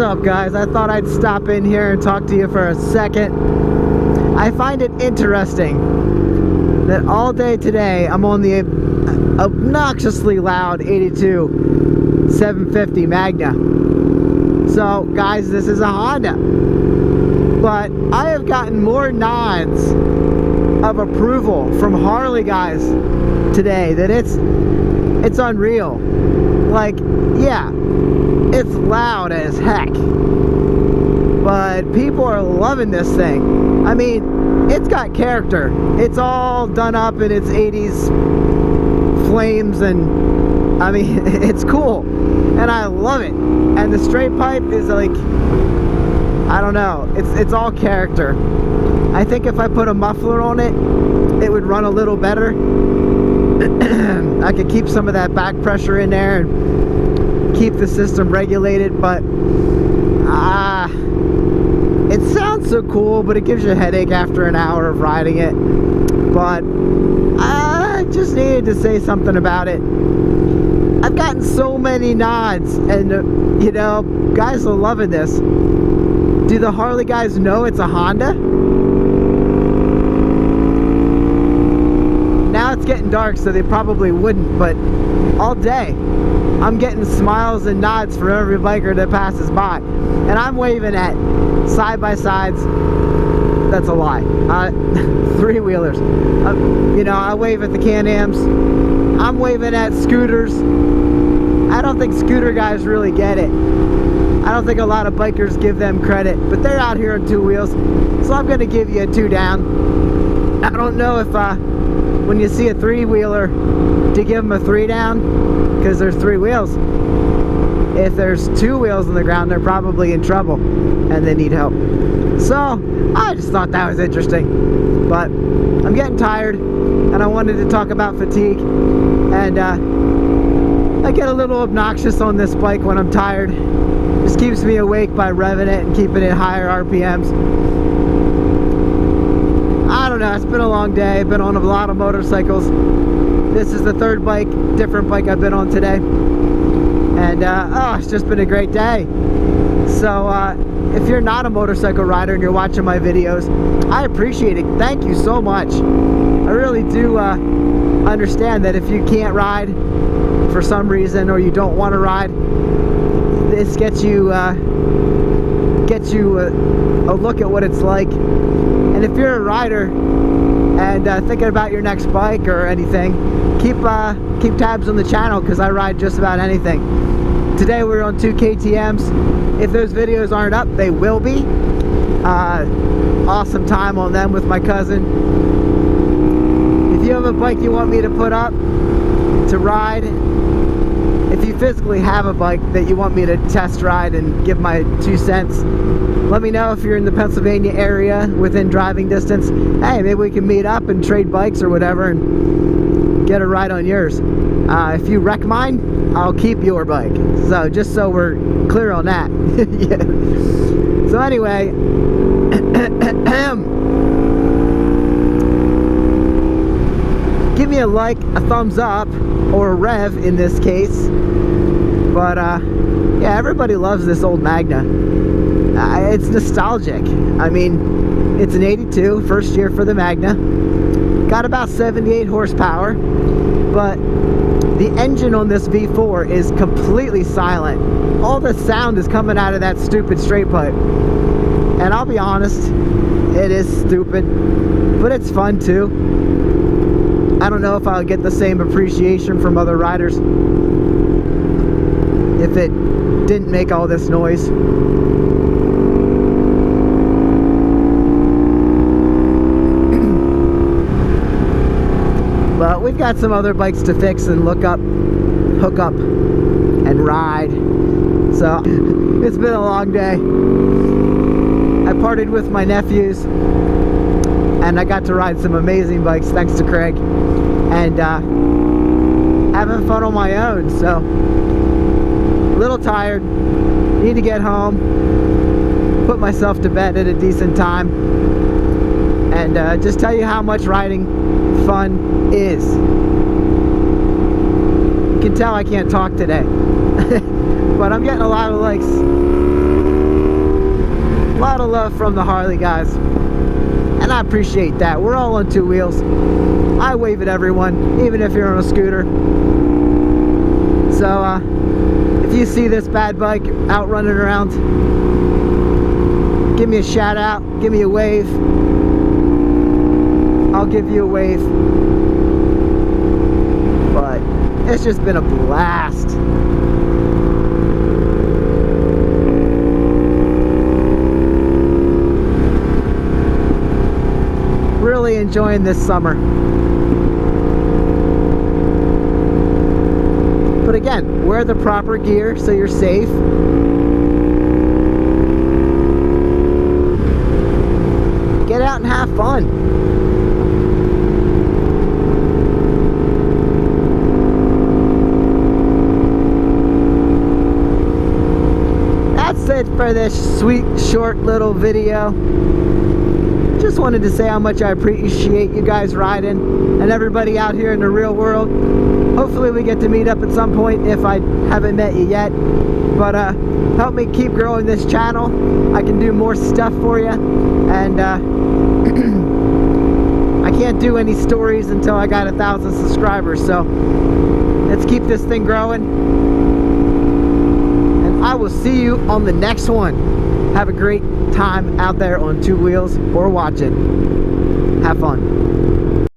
What's up, guys? I thought I'd stop in here and talk to you for a second. I find it interesting that all day today I'm on the obnoxiously loud 82 750 Magna. So guys, this is a Honda, but I have gotten more nods of approval from Harley guys today that it's unreal. Like, yeah, it's loud as heck, but people are loving this thing. I mean, it's got character. It's all done up in its 80s flames, and I mean, it's cool, and I love it. And the straight pipe is like, I don't know, it's all character. I think if I put a muffler on it, it would run a little better. I could keep some of that back pressure in there and keep the system regulated, but it sounds so cool, but it gives you a headache after an hour of riding it. But I just needed to say something about it. I've gotten so many nods, and you know, guys are loving this. Do the Harley guys know it's a Honda? Now it's getting dark, so they probably wouldn't, but all day I'm getting smiles and nods from every biker that passes by, and I'm waving at side-by-sides. That's a lie. Three-wheelers. You know, I wave at the Can-Ams. I'm waving at scooters. I don't think scooter guys really get it. I don't think a lot of bikers give them credit, but they're out here on two wheels, so I'm going to give you a two down. I don't know if when you see a three-wheeler, to give them a three down, because there's three wheels. If there's two wheels on the ground, they're probably in trouble and they need help. So I just thought that was interesting. But I'm getting tired, and I wanted to talk about fatigue. And I get a little obnoxious on this bike when I'm tired. Just keeps me awake by revving it and keeping it higher RPMs. I don't know, it's been a long day. I've been on a lot of motorcycles. This is the third different bike I've been on today. And oh, it's just been a great day. So if you're not a motorcycle rider and you're watching my videos, I appreciate it. Thank you so much. I really do understand that if you can't ride for some reason, or you don't want to ride, this gets you a look at what it's like. And if you're a rider and thinking about your next bike or anything, keep tabs on the channel, because I ride just about anything. Today we're on 2 KTMs. If those videos aren't up, they will be. Awesome time on them with my cousin. If you have a bike you want me to put up to ride, if you physically have a bike that you want me to test ride and give my 2 cents, let me know. If you're in the Pennsylvania area within driving distance, hey, maybe we can meet up and trade bikes or whatever and get a ride on yours. If you wreck mine, I'll keep your bike. So just so we're clear on that. Yeah. So anyway, give me a like, a thumbs up, or a rev in this case. But yeah, everybody loves this old Magna. It's nostalgic. I mean, it's an 82, first year for the Magna. Got about 78 horsepower, but the engine on this V4 is completely silent. All the sound is coming out of that stupid straight pipe. And I'll be honest, it is stupid, but it's fun too. I don't know if I'll get the same appreciation from other riders if it didn't make all this noise. But we've got some other bikes to fix and hook up, and ride. So it's been a long day. I partied with my nephews, and I got to ride some amazing bikes thanks to Craig, and having fun on my own. So a little tired, need to get home, put myself to bed at a decent time, and just tell you how much riding fun is. You can tell I can't talk today. But I'm getting a lot of likes lot of love from the Harley guys, and I appreciate that. We're all on two wheels. I wave at everyone, even if you're on a scooter. So if you see this bad bike out running around, give me a shout out, give me a wave. I'll give you a wave. But it's just been a blast. Really enjoying this summer. But again, wear the proper gear so you're safe. Get out and have fun. That's it for this sweet, short little video. Just wanted to say how much I appreciate you guys riding and everybody out here in the real world. Hopefully we get to meet up at some point if I haven't met you yet. But help me keep growing this channel. I can do more stuff for you. And I can't do any stories until I got 1,000 subscribers. So let's keep this thing growing. And I will see you on the next one. Have a great time out there on two wheels or watching. Have fun.